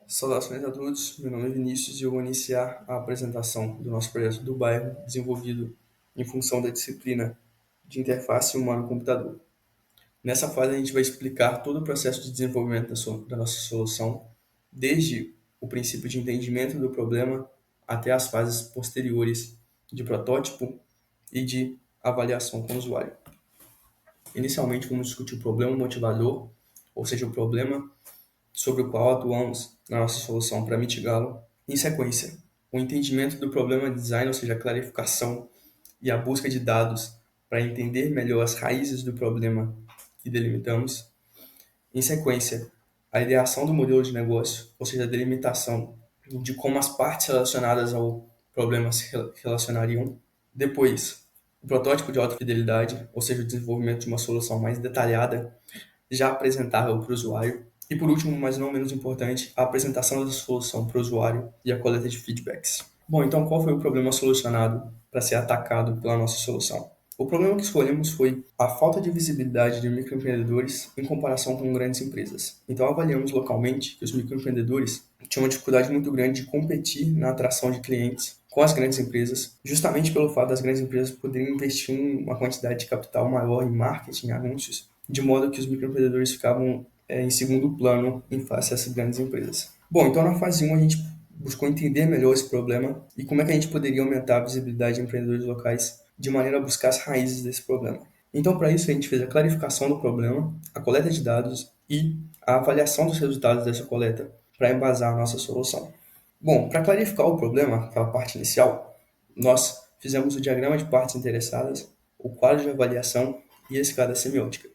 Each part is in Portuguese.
Saudações a todos, meu nome é Vinícius e eu vou iniciar a apresentação do nosso projeto do bairro, desenvolvido em função da disciplina de interface humano-computador. Nessa fase, a gente vai explicar todo o processo de desenvolvimento da nossa solução, desde o princípio de entendimento do problema até as fases posteriores de protótipo e de avaliação com o usuário. Inicialmente, vamos discutir o problema motivador, ou seja, o problema sobre o qual atuamos na nossa solução para mitigá-lo. Em sequência, o entendimento do problema de design, ou seja, a clarificação e a busca de dados para entender melhor as raízes do problema que delimitamos. Em sequência, a ideação do modelo de negócio, ou seja, a delimitação de como as partes relacionadas ao problema se relacionariam. Depois, o protótipo de alta fidelidade, ou seja, o desenvolvimento de uma solução mais detalhada já apresentável para o usuário. E por último, mas não menos importante, a apresentação da solução para o usuário e a coleta de feedbacks. Bom, então qual foi o problema solucionado para ser atacado pela nossa solução? O problema que escolhemos foi a falta de visibilidade de microempreendedores em comparação com grandes empresas. Então avaliamos localmente que os microempreendedores tinham uma dificuldade muito grande de competir na atração de clientes com as grandes empresas, justamente pelo fato das grandes empresas poderem investir uma quantidade de capital maior em marketing, anúncios, de modo que os microempreendedores ficavam em segundo plano em face a essas grandes empresas. Bom, então na fase 1 a gente buscou entender melhor esse problema e como é que a gente poderia aumentar a visibilidade de empreendedores locais de maneira a buscar as raízes desse problema. Então, para isso, a gente fez a clarificação do problema, a coleta de dados e a avaliação dos resultados dessa coleta para embasar a nossa solução. Bom, para clarificar o problema, aquela parte inicial, nós fizemos o diagrama de partes interessadas, o quadro de avaliação e a escada semiótica.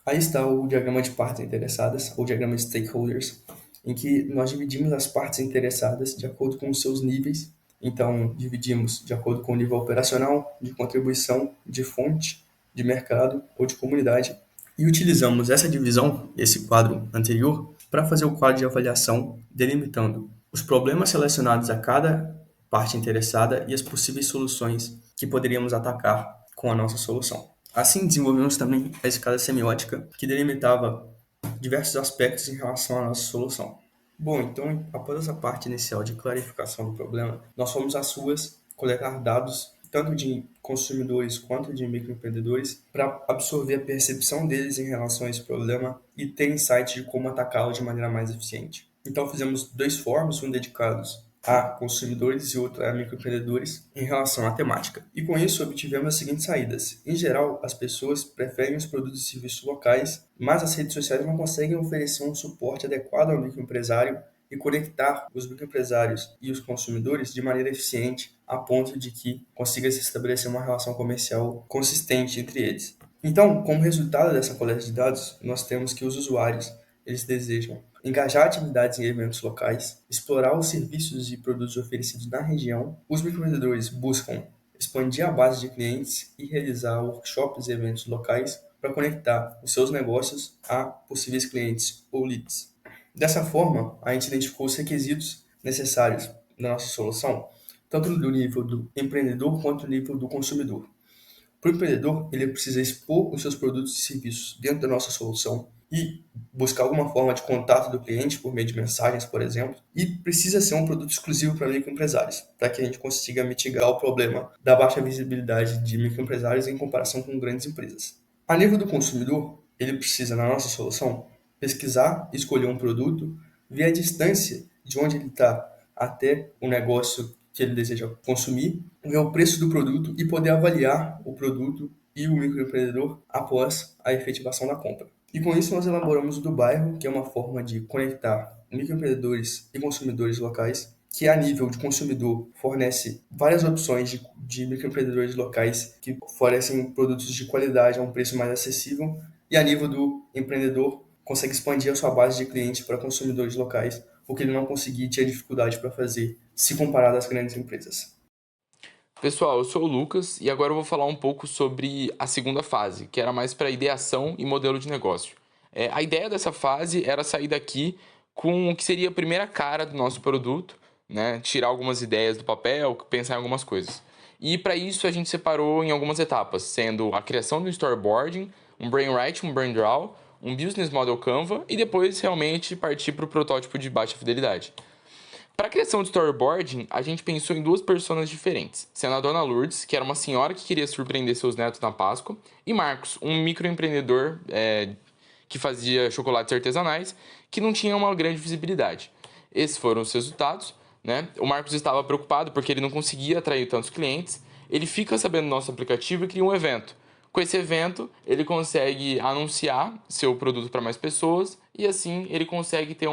Aí está o diagrama de partes interessadas, ou diagrama de stakeholders, em que nós dividimos as partes interessadas de acordo com os seus níveis. Então, dividimos de acordo com o nível operacional, de contribuição, de fonte, de mercado ou de comunidade. E utilizamos essa divisão, esse quadro anterior, para fazer o quadro de avaliação, delimitando os problemas relacionados a cada parte interessada e as possíveis soluções que poderíamos atacar com a nossa solução. Assim, desenvolvemos também a escala semiótica, que delimitava diversos aspectos em relação à nossa solução. Bom, então, após essa parte inicial de clarificação do problema, nós fomos às ruas coletar dados, tanto de consumidores quanto de microempreendedores, para absorver a percepção deles em relação a esse problema e ter insight de como atacá-lo de maneira mais eficiente. Então, fizemos dois fóruns, um dedicados a consumidores e outro a microempreendedores em relação à temática. E com isso obtivemos as seguintes saídas. Em geral, as pessoas preferem os produtos e serviços locais, mas as redes sociais não conseguem oferecer um suporte adequado ao microempresário e conectar os microempresários e os consumidores de maneira eficiente a ponto de que consiga se estabelecer uma relação comercial consistente entre eles. Então, como resultado dessa coleta de dados, nós temos que os usuários eles desejam engajar atividades em eventos locais, explorar os serviços e produtos oferecidos na região. Os microempreendedores buscam expandir a base de clientes e realizar workshops e eventos locais para conectar os seus negócios a possíveis clientes ou leads. Dessa forma, a gente identificou os requisitos necessários da nossa solução, tanto no nível do empreendedor quanto no nível do consumidor. Para o empreendedor, ele precisa expor os seus produtos e serviços dentro da nossa solução e buscar alguma forma de contato do cliente por meio de mensagens, por exemplo, e precisa ser um produto exclusivo para microempresários, para que a gente consiga mitigar o problema da baixa visibilidade de microempresários em comparação com grandes empresas. A nível do consumidor, ele precisa, na nossa solução, pesquisar, escolher um produto, ver a distância de onde ele está até o negócio que ele deseja consumir, ver o preço do produto e poder avaliar o produto e o microempreendedor após a efetivação da compra. E com isso nós elaboramos o do bairro, que é uma forma de conectar microempreendedores e consumidores locais, que a nível de consumidor fornece várias opções de microempreendedores locais que fornecem produtos de qualidade a um preço mais acessível, e a nível do empreendedor consegue expandir a sua base de clientes para consumidores locais, o que ele não conseguia e tinha dificuldade para fazer se comparado às grandes empresas. Pessoal, eu sou o Lucas e agora eu vou falar um pouco sobre a segunda fase, que era mais para ideação e modelo de negócio. A ideia dessa fase era sair daqui com o que seria a primeira cara do nosso produto, né? Tirar algumas ideias do papel, pensar em algumas coisas. E para isso a gente separou em algumas etapas, sendo a criação do storyboarding, um brainwriting, um brain draw, um Business Model Canva e depois realmente partir para o protótipo de baixa fidelidade. Para a criação de storyboarding, a gente pensou em duas personas diferentes, sendo a Dona Lourdes, que era uma senhora que queria surpreender seus netos na Páscoa, e Marcos, um microempreendedor que fazia chocolates artesanais, que não tinha uma grande visibilidade. Esses foram os resultados, né? O Marcos estava preocupado porque ele não conseguia atrair tantos clientes. Ele fica sabendo do nosso aplicativo e cria um evento. Com esse evento, ele consegue anunciar seu produto para mais pessoas e assim ele consegue ter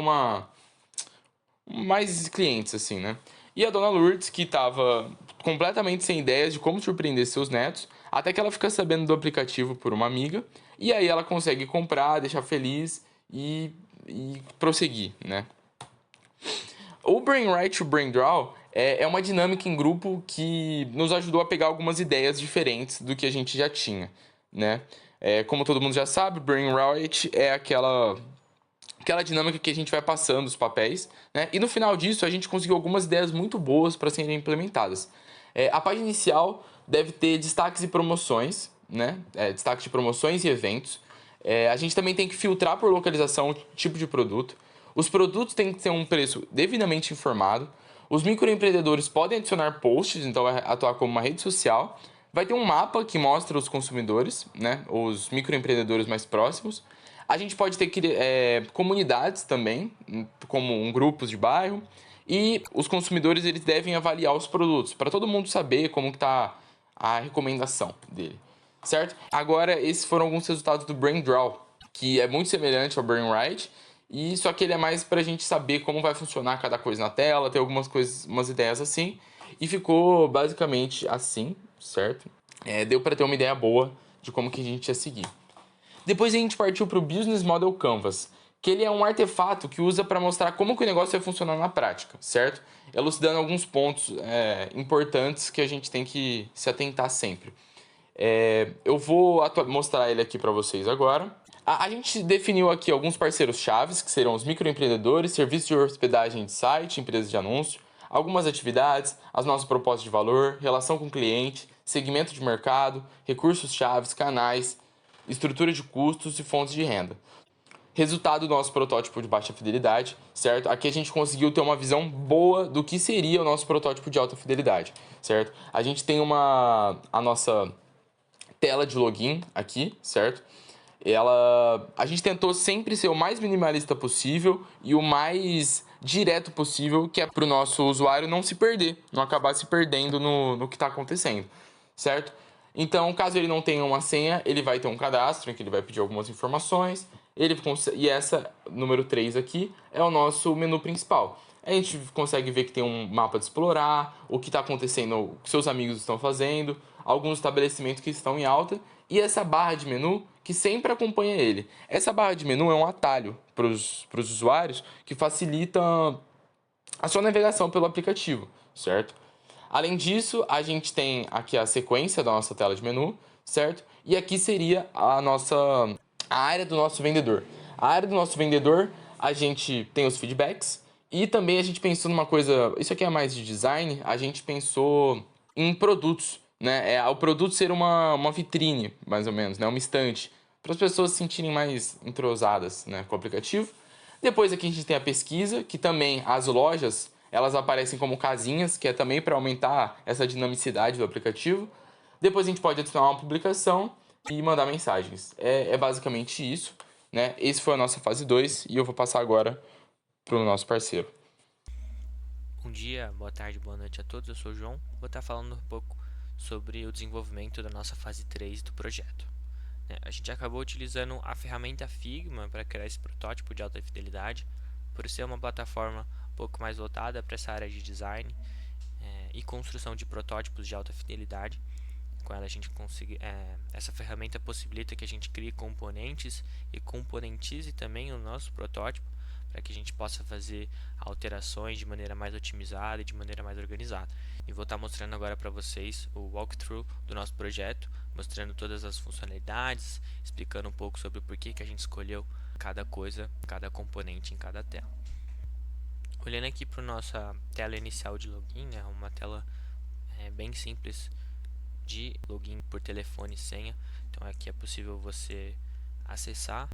mais clientes, assim, né? E a Dona Lourdes, que estava completamente sem ideias de como surpreender seus netos, até que ela fica sabendo do aplicativo por uma amiga, e aí ela consegue comprar, deixar feliz e prosseguir, né? O Brainwrite to Braindraw é uma dinâmica em grupo que nos ajudou a pegar algumas ideias diferentes do que a gente já tinha, né? Como todo mundo já sabe, Brainwrite é aquela dinâmica que a gente vai passando os papéis, né? E no final disso a gente conseguiu algumas ideias muito boas para serem implementadas. A página inicial deve ter destaques e promoções, né? Destaques de promoções e eventos. A gente também tem que filtrar por localização o tipo de produto. Os produtos têm que ter um preço devidamente informado. Os microempreendedores podem adicionar posts, então vai atuar como uma rede social. Vai ter um mapa que mostra os consumidores, né? Os microempreendedores mais próximos. A gente pode ter comunidades também, como grupos de bairro. E os consumidores eles devem avaliar os produtos, para todo mundo saber como está a recomendação dele, certo? Agora, esses foram alguns resultados do Braindraw, que é muito semelhante ao Brainwrite, e só que ele é mais para a gente saber como vai funcionar cada coisa na tela, ter algumas coisas, umas ideias assim. E ficou basicamente assim, certo? Deu para ter uma ideia boa de como que a gente ia seguir. Depois a gente partiu para o Business Model Canvas, que ele é um artefato que usa para mostrar como que o negócio vai funcionar na prática, certo? Elucidando alguns pontos importantes que a gente tem que se atentar sempre. Eu vou mostrar ele aqui para vocês agora. A gente definiu aqui alguns parceiros chaves, que serão os microempreendedores, serviços de hospedagem de site, empresas de anúncio, algumas atividades, as nossas propostas de valor, relação com o cliente, segmento de mercado, recursos chaves, canais, estrutura de custos e fontes de renda. Resultado do nosso protótipo de baixa fidelidade, certo? Aqui a gente conseguiu ter uma visão boa do que seria o nosso protótipo de alta fidelidade, certo? A gente tem a nossa tela de login aqui, certo? A gente tentou sempre ser o mais minimalista possível e o mais direto possível, que é para o nosso usuário não se perder, não acabar se perdendo no que está acontecendo, certo? Então, caso ele não tenha uma senha, ele vai ter um cadastro em que ele vai pedir algumas informações. E essa, número 3 aqui, é o nosso menu principal. A gente consegue ver que tem um mapa de explorar, o que está acontecendo, o que seus amigos estão fazendo, alguns estabelecimentos que estão em alta, e essa barra de menu que sempre acompanha ele. Essa barra de menu é um atalho para os usuários que facilita a sua navegação pelo aplicativo, certo? Além disso, a gente tem aqui a sequência da nossa tela de menu, certo? E aqui seria a área do nosso vendedor. A área do nosso vendedor, a gente tem os feedbacks e também a gente pensou numa coisa, isso aqui é mais de design, a gente pensou em produtos, né? O produto ser uma vitrine, mais ou menos, né? Uma estante, para as pessoas se sentirem mais entrosadas, né, com o aplicativo. Depois aqui a gente tem a pesquisa, que também as lojas, elas aparecem como casinhas, que é também para aumentar essa dinamicidade do aplicativo. Depois a gente pode adicionar uma publicação e mandar mensagens. É basicamente isso, né? Esse foi a nossa fase 2 e eu vou passar agora para o nosso parceiro. Bom dia, boa tarde, boa noite a todos. Eu sou o João. Vou estar falando um pouco sobre o desenvolvimento da nossa fase 3 do projeto. A gente acabou utilizando a ferramenta Figma para criar esse protótipo de alta fidelidade, por ser uma plataforma um pouco mais voltada para essa área de design e construção de protótipos de alta fidelidade. Com ela a gente consegue, essa ferramenta possibilita que a gente crie componentes e componentize também o nosso protótipo para que a gente possa fazer alterações de maneira mais otimizada e de maneira mais organizada. E vou estar mostrando agora para vocês o walkthrough do nosso projeto, mostrando todas as funcionalidades, explicando um pouco sobre o porquê que a gente escolheu cada coisa, cada componente em cada tela. Olhando aqui para a nossa tela inicial de login, uma tela bem simples de login por telefone e senha. Então aqui é possível você acessar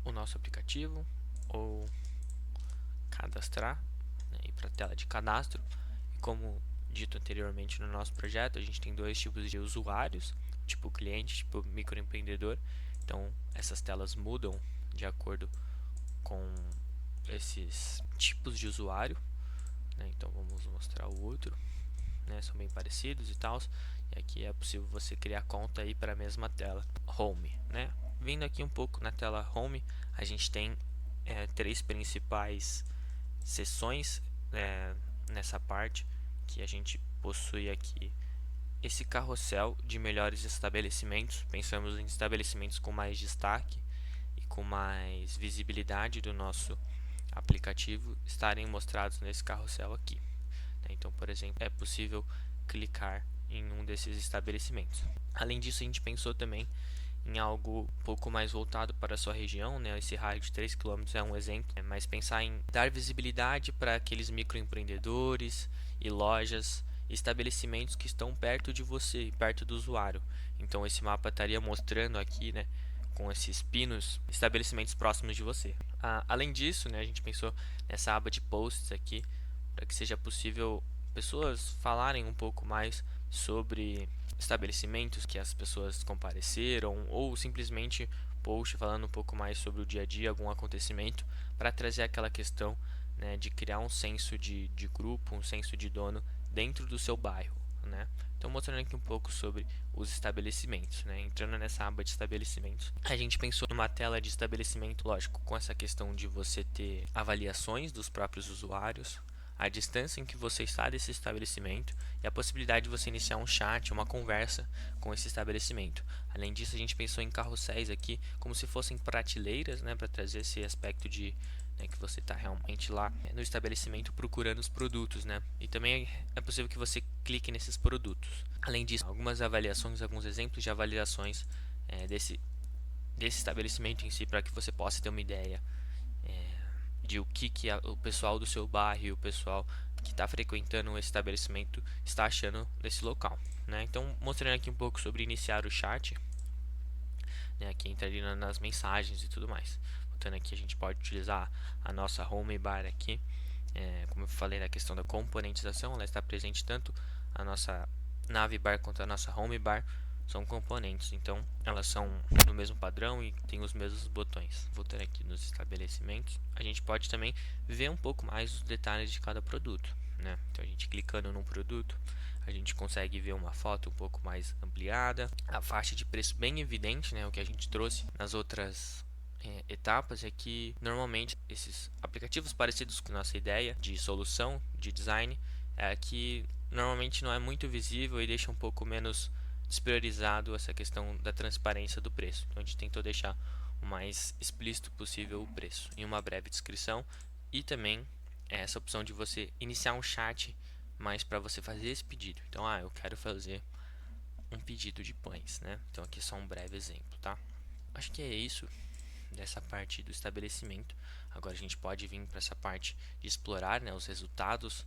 o nosso aplicativo ou cadastrar, né, ir para a tela de cadastro. E como dito anteriormente no nosso projeto, a gente tem dois tipos de usuários, tipo cliente, tipo microempreendedor. Então essas telas mudam de acordo com esses tipos de usuário, né? Então vamos mostrar o outro, né? São bem parecidos e tal. E aqui é possível você criar conta aí para a mesma tela Home, né? Vindo aqui um pouco na tela Home, a gente tem três principais seções nessa parte, que a gente possui aqui esse carrossel de melhores estabelecimentos. Pensamos em estabelecimentos com mais destaque e com mais visibilidade do nosso aplicativo estarem mostrados nesse carrossel aqui. Então, por exemplo, é possível clicar em um desses estabelecimentos. Além disso, a gente pensou também em algo um pouco mais voltado para a sua região, né? Esse raio de 3 km é um exemplo, mas pensar em dar visibilidade para aqueles microempreendedores e lojas, estabelecimentos que estão perto de você, perto do usuário. Então esse mapa estaria mostrando aqui, né, com esses pinos, estabelecimentos próximos de você. Além disso, né, a gente pensou nessa aba de posts aqui, para que seja possível pessoas falarem um pouco mais sobre estabelecimentos que as pessoas compareceram, ou simplesmente post falando um pouco mais sobre o dia a dia, algum acontecimento, para trazer aquela questão, né, de criar um senso de grupo, um senso de dono dentro do seu bairro, né? Então mostrando aqui um pouco sobre os estabelecimentos, né? Entrando nessa aba de estabelecimentos, a gente pensou numa tela de estabelecimento, lógico, com essa questão de você ter avaliações dos próprios usuários, a distância em que você está desse estabelecimento e a possibilidade de você iniciar um chat, uma conversa com esse estabelecimento. Além disso, a gente pensou em carrosséis aqui como se fossem prateleiras, né, para trazer esse aspecto de, né, que você está realmente lá no estabelecimento procurando os produtos, né? E também é possível que você clique nesses produtos. Além disso, algumas avaliações, alguns exemplos de avaliações desse estabelecimento em si, para que você possa ter uma ideia de o que o pessoal do seu bairro, o pessoal que está frequentando esse estabelecimento está achando desse local, né? Então, mostrando aqui um pouco sobre iniciar o chat, né? Aqui entraria nas mensagens e tudo mais. Voltando aqui, a gente pode utilizar a nossa home bar aqui, como eu falei na questão da componentização, ela está presente tanto a nossa nave bar quanto a nossa home bar. São componentes, então elas são do mesmo padrão e tem os mesmos botões. Voltando aqui nos estabelecimentos, a gente pode também ver um pouco mais os detalhes de cada produto, né? Então a gente clicando num produto, a gente consegue ver uma foto um pouco mais ampliada, a faixa de preço bem evidente, né? O que a gente trouxe nas outras etapas é que normalmente esses aplicativos parecidos com nossa ideia de solução, de design, é que normalmente não é muito visível e deixa um pouco menos despriorizado essa questão da transparência do preço. Então a gente tentou deixar o mais explícito possível o preço em uma breve descrição e também essa opção de você iniciar um chat mais para você fazer esse pedido. Então, eu quero fazer um pedido de pães, né? Então aqui é só um breve exemplo, tá? Acho que é isso dessa parte do estabelecimento. Agora a gente pode vir para essa parte de explorar, né, os resultados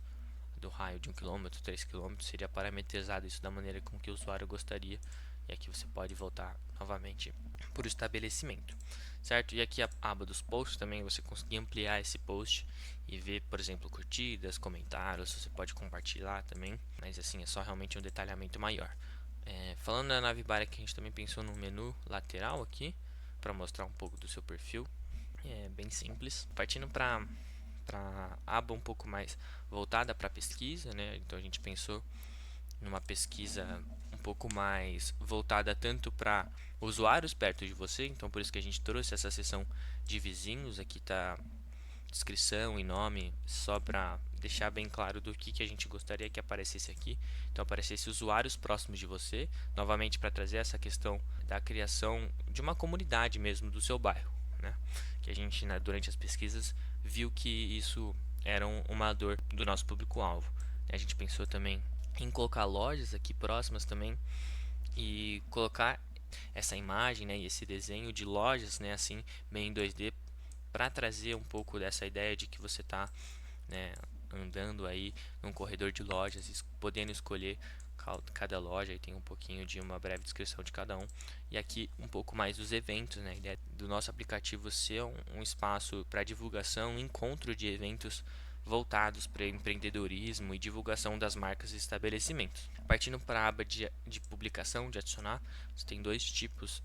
do raio de 1 km, 3 km, seria parametrizado isso da maneira com que o usuário gostaria. E aqui você pode voltar novamente para o estabelecimento, certo? E aqui a aba dos posts também, você conseguir ampliar esse post e ver, por exemplo, curtidas, comentários, você pode compartilhar também, mas assim, é só realmente um detalhamento maior. Falando da navbar aqui, a gente também pensou no menu lateral aqui, para mostrar um pouco do seu perfil. É bem simples. Partindo para aba um pouco mais voltada para pesquisa, né? Então a gente pensou numa pesquisa um pouco mais voltada tanto para usuários perto de você, então por isso que a gente trouxe essa seção de vizinhos. Aqui tá descrição e nome, só para deixar bem claro do que a gente gostaria que aparecesse aqui. Então aparecesse usuários próximos de você, novamente para trazer essa questão da criação de uma comunidade mesmo do seu bairro, né? Que a gente, né, durante as pesquisas viu que isso era uma dor do nosso público-alvo. A gente pensou também em colocar lojas aqui próximas também e colocar essa imagem, né, e esse desenho de lojas, né, assim, bem em 2D, para trazer um pouco dessa ideia de que você está, né, andando aí num corredor de lojas, podendo escolher cada loja, e tem um pouquinho de uma breve descrição de cada um. E aqui um pouco mais dos eventos, né? A ideia do nosso aplicativo ser um espaço para divulgação, um encontro de eventos voltados para empreendedorismo e divulgação das marcas e estabelecimentos. Partindo para a aba de publicação, de adicionar, você tem dois tipos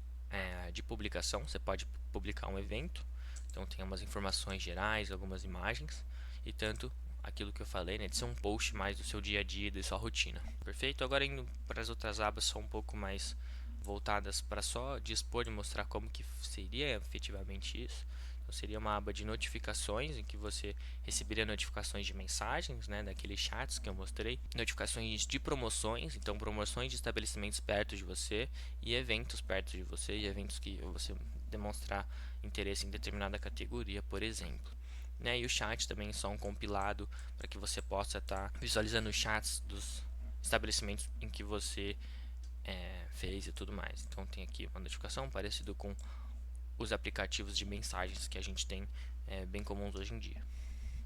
de publicação. Você pode publicar um evento, então tem umas informações gerais, algumas imagens, e tanto aquilo que eu falei, né, de ser um post mais do seu dia a dia, da sua rotina. Perfeito? Agora indo para as outras abas, são um pouco mais voltadas para só dispor e mostrar como que seria efetivamente isso. Então, seria uma aba de notificações, em que você receberia notificações de mensagens, né, daqueles chats que eu mostrei, notificações de promoções, então promoções de estabelecimentos perto de você e eventos perto de você, e eventos que você demonstrar interesse em determinada categoria, por exemplo. Né, e o chat também é só um compilado para que você possa estar visualizando os chats dos estabelecimentos em que você fez e tudo mais. Então tem aqui uma notificação parecido com os aplicativos de mensagens que a gente tem bem comuns hoje em dia.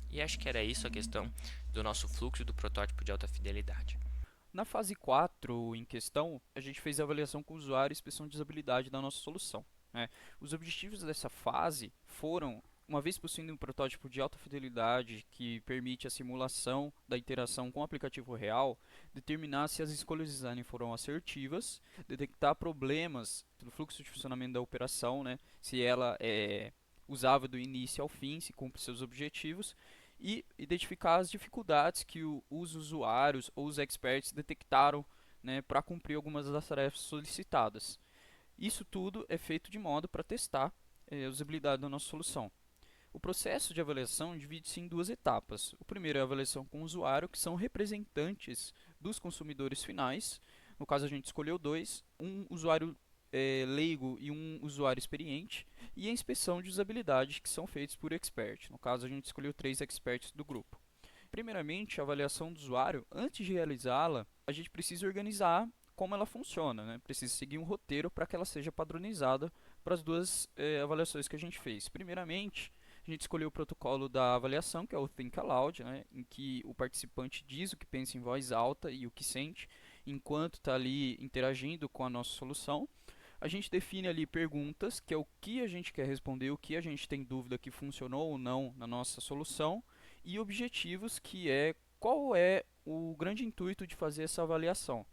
E acho que era isso a questão do nosso fluxo do protótipo de alta fidelidade. Na fase 4 em questão, a gente fez a avaliação com o usuário e inspeção de usabilidade da nossa solução. Os objetivos dessa fase foram, uma vez possuindo um protótipo de alta fidelidade que permite a simulação da interação com o aplicativo real, determinar se as escolhas de design foram assertivas, detectar problemas no fluxo de funcionamento da operação, se ela é usável do início ao fim, se cumpre seus objetivos, e identificar as dificuldades que os usuários ou os experts detectaram, para cumprir algumas das tarefas solicitadas. Isso tudo é feito de modo para testar a usabilidade da nossa solução. O processo de avaliação divide-se em duas etapas. O primeiro é a avaliação com o usuário, que são representantes dos consumidores finais. No caso, a gente escolheu dois, um usuário leigo e um usuário experiente, e a inspeção de usabilidade, que são feitos por expert. No caso, a gente escolheu 3 experts do grupo. Primeiramente, a avaliação do usuário. Antes de realizá-la, a gente precisa organizar como ela funciona, precisa seguir um roteiro para que ela seja padronizada para as duas avaliações que a gente fez. Primeiramente, a gente escolheu o protocolo da avaliação, que é o Think Aloud, em que o participante diz o que pensa em voz alta e o que sente, enquanto está ali interagindo com a nossa solução. A gente define ali perguntas, que é o que a gente quer responder, o que a gente tem dúvida que funcionou ou não na nossa solução, e objetivos, que é qual é o grande intuito de fazer essa avaliação.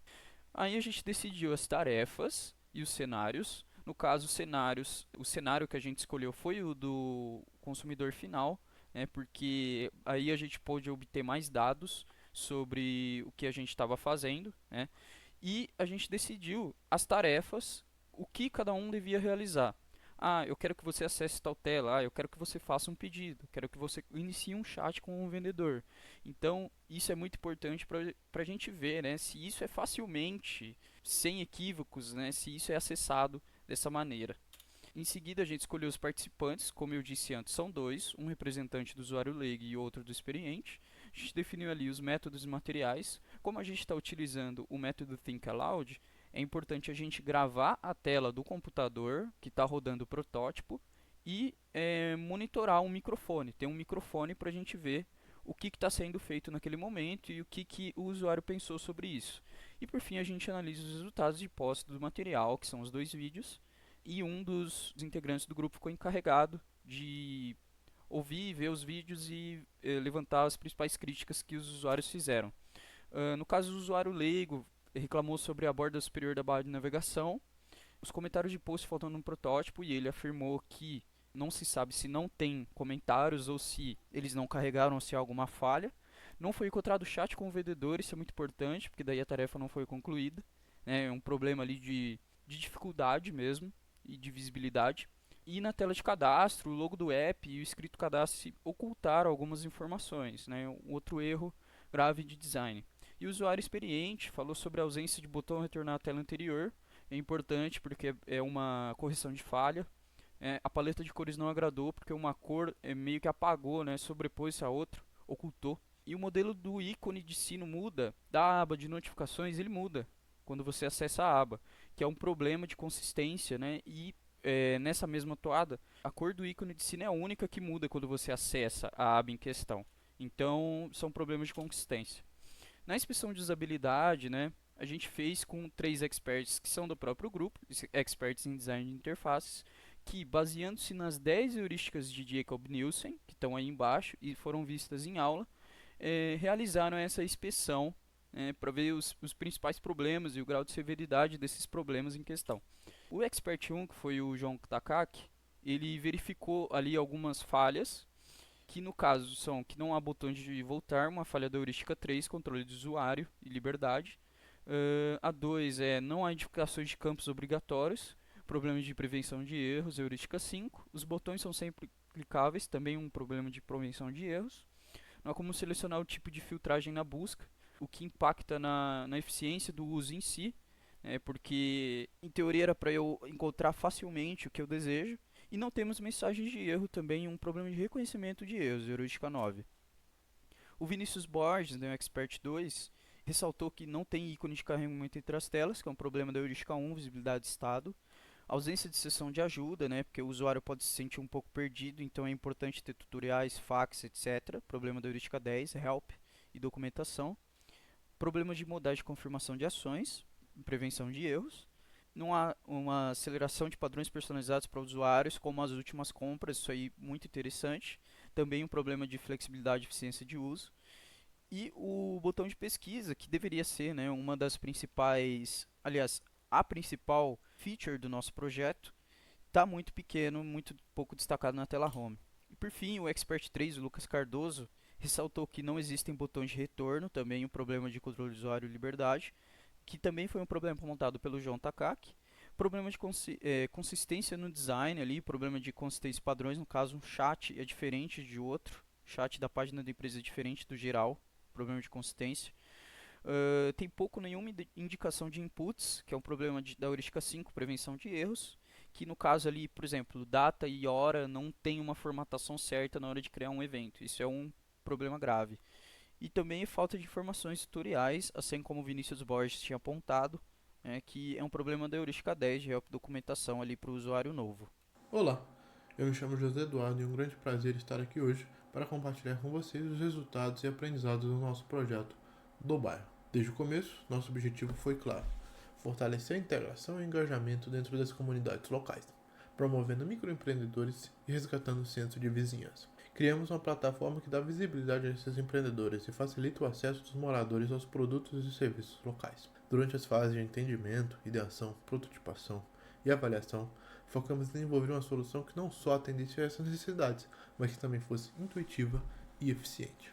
Aí a gente decidiu as tarefas e os cenários. No caso, o cenário que a gente escolheu foi o do consumidor final, porque aí a gente pôde obter mais dados sobre o que a gente estava fazendo, e a gente decidiu as tarefas, o que cada um devia realizar. Eu quero que você acesse tal tela, eu quero que você faça um pedido, quero que você inicie um chat com um vendedor. Então, isso é muito importante para a gente ver, se isso é facilmente, sem equívocos, se isso é acessado dessa maneira. Em seguida, a gente escolheu os participantes, como eu disse antes, são dois, um representante do usuário leigo e outro do experiente. A gente definiu ali os métodos e materiais. Como a gente está utilizando o método Think Aloud, é importante a gente gravar a tela do computador que está rodando o protótipo e monitorar um microfone. Tem um microfone para a gente ver o que está sendo feito naquele momento e o que o usuário pensou sobre isso. E por fim, a gente analisa os resultados de posse do material, que são os 2 vídeos, e um dos integrantes do grupo ficou encarregado de ouvir e ver os vídeos e levantar as principais críticas que os usuários fizeram. No caso do usuário leigo, reclamou sobre a borda superior da barra de navegação, os comentários de post faltando no protótipo, e ele afirmou que não se sabe se não tem comentários ou se eles não carregaram ou se há alguma falha. Não foi encontrado chat com o vendedor, isso é muito importante, porque daí a tarefa não foi concluída. É um problema ali de dificuldade mesmo e de visibilidade. E na tela de cadastro, o logo do app e o escrito cadastro ocultaram algumas informações, um outro erro grave de design. E o usuário experiente falou sobre a ausência de botão retornar à tela anterior. É importante porque é uma correção de falha. A paleta de cores não agradou porque uma cor meio que apagou, sobrepôs-se a outra, ocultou. E o modelo do ícone de sino muda, da aba de notificações ele muda quando você acessa a aba, que é um problema de consistência, e nessa mesma toada, a cor do ícone de sino é a única que muda quando você acessa a aba em questão. Então, são problemas de consistência. Na inspeção de usabilidade, a gente fez com 3 experts que são do próprio grupo, experts em design de interfaces, que baseando-se nas 10 heurísticas de Jacob Nielsen, que estão aí embaixo e foram vistas em aula, realizaram essa inspeção para ver os principais problemas e o grau de severidade desses problemas em questão. O expert 1, que foi o João Takaki, ele verificou ali algumas falhas, que no caso são que não há botão de voltar, uma falha da heurística 3, controle do usuário e liberdade. A 2 não há identificações de campos obrigatórios, problemas de prevenção de erros, heurística 5. Os botões são sempre clicáveis, também um problema de prevenção de erros. Não há como selecionar o tipo de filtragem na busca, o que impacta na eficiência do uso em si, porque em teoria era para eu encontrar facilmente o que eu desejo. E não temos mensagens de erro também, um problema de reconhecimento de erros, heurística 9. O Vinícius Borges, o Expert 2, ressaltou que não tem ícone de carregamento entre as telas, que é um problema da heurística 1, visibilidade de estado. Ausência de sessão de ajuda, porque o usuário pode se sentir um pouco perdido, então é importante ter tutoriais, fax, etc. Problema da heurística 10, help e documentação. Problemas de modais de confirmação de ações, prevenção de erros. Não há uma aceleração de padrões personalizados para usuários, como as últimas compras, isso aí muito interessante. Também um problema de flexibilidade e eficiência de uso. E o botão de pesquisa, que deveria ser uma das principais, aliás, a principal feature do nosso projeto, está muito pequeno, muito pouco destacado na tela home. E por fim, o Expert 3, o Lucas Cardoso, ressaltou que não existem botões de retorno, também um problema de controle de usuário e liberdade, que também foi um problema montado pelo João Takaki. Problema de consistência no design ali, problema de consistência de padrões, no caso um chat é diferente de outro, chat da página da empresa é diferente do geral, problema de consistência. Tem pouco nenhuma indicação de inputs, que é um problema da heurística 5, prevenção de erros, que no caso ali, por exemplo, data e hora não tem uma formatação certa na hora de criar um evento, isso é um problema grave. E também falta de informações tutoriais, assim como o Vinícius Borges tinha apontado, que é um problema da heurística 10 de help documentação ali para o usuário novo. Olá, eu me chamo José Eduardo e é um grande prazer estar aqui hoje para compartilhar com vocês os resultados e aprendizados do nosso projeto do bairro. Desde o começo, nosso objetivo foi claro: fortalecer a integração e engajamento dentro das comunidades locais, promovendo microempreendedores e resgatando o senso de vizinhança. Criamos uma plataforma que dá visibilidade a esses empreendedores e facilita o acesso dos moradores aos produtos e serviços locais. Durante as fases de entendimento, ideação, prototipação e avaliação, focamos em desenvolver uma solução que não só atendesse a essas necessidades, mas que também fosse intuitiva e eficiente.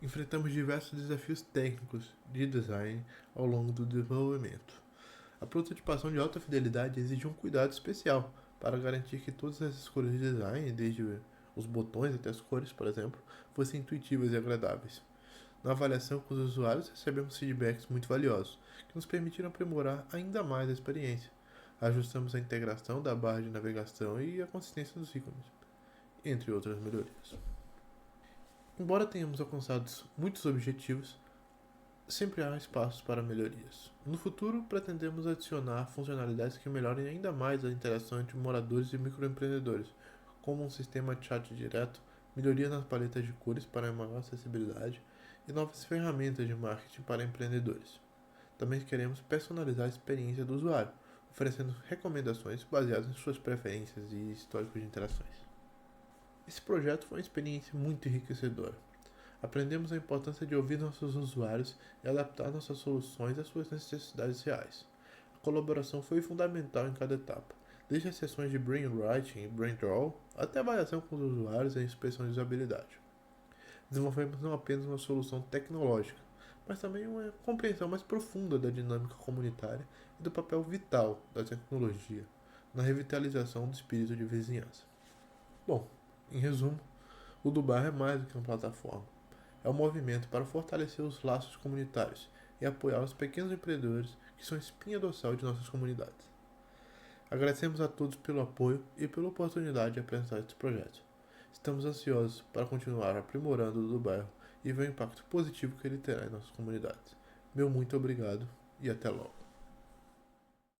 Enfrentamos diversos desafios técnicos de design ao longo do desenvolvimento. A prototipação de alta fidelidade exige um cuidado especial para garantir que todas as escolhas de design, desde os botões até as cores, por exemplo, fossem intuitivas e agradáveis. Na avaliação com os usuários, recebemos feedbacks muito valiosos, que nos permitiram aprimorar ainda mais a experiência. Ajustamos a integração da barra de navegação e a consistência dos ícones, entre outras melhorias. Embora tenhamos alcançado muitos objetivos, sempre há espaços para melhorias. No futuro, pretendemos adicionar funcionalidades que melhorem ainda mais a interação entre moradores e microempreendedores, como um sistema de chat direto, melhoria nas paletas de cores para maior acessibilidade e novas ferramentas de marketing para empreendedores. Também queremos personalizar a experiência do usuário, oferecendo recomendações baseadas em suas preferências e históricos de interações. Esse projeto foi uma experiência muito enriquecedora. Aprendemos a importância de ouvir nossos usuários e adaptar nossas soluções às suas necessidades reais. A colaboração foi fundamental em cada etapa, desde as sessões de brainwriting e braindraw até a avaliação com os usuários e a inspeção de usabilidade. Desenvolvemos não apenas uma solução tecnológica, mas também uma compreensão mais profunda da dinâmica comunitária e do papel vital da tecnologia na revitalização do espírito de vizinhança. Bom, em resumo, o do bairro é mais do que uma plataforma. É um movimento para fortalecer os laços comunitários e apoiar os pequenos empreendedores que são a espinha dorsal de nossas comunidades. Agradecemos a todos pelo apoio e pela oportunidade de apresentar este projeto. Estamos ansiosos para continuar aprimorando o do bairro e ver o impacto positivo que ele terá em nossas comunidades. Meu muito obrigado e até logo.